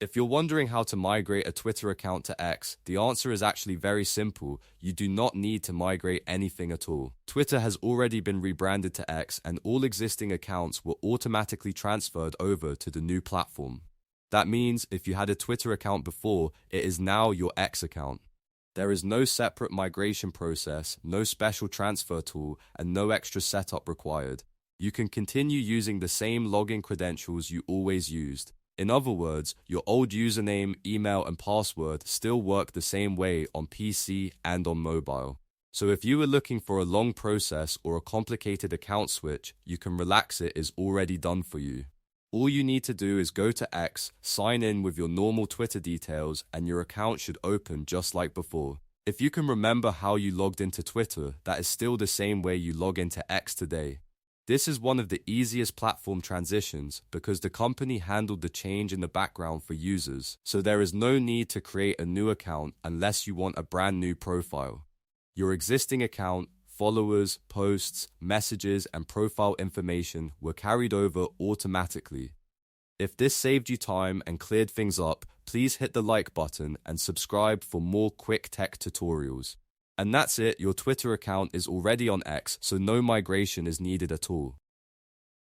If you're wondering how to migrate a Twitter account to X, the answer is actually very simple. You do not need to migrate anything at all. Twitter has already been rebranded to X, and all existing accounts were automatically transferred over to the new platform. That means if you had a Twitter account before, it is now your X account. There is no separate migration process, no special transfer tool, and no extra setup required. You can continue using the same login credentials you always used. In other words, your old username, email, and password still work the same way on PC and on mobile. So if you were looking for a long process or a complicated account switch, you can relax, it is already done for you. All you need to do is go to X, sign in with your normal Twitter details, and your account should open just like before. If you can remember how you logged into Twitter, that is still the same way you log into X today. This is one of the easiest platform transitions because the company handled the change in the background for users, so there is no need to create a new account unless you want a brand new profile. Your existing account, followers, posts, messages, and profile information were carried over automatically. If this saved you time and cleared things up, please hit the like button and subscribe for more quick tech tutorials. And that's it, your Twitter account is already on X, so no migration is needed at all.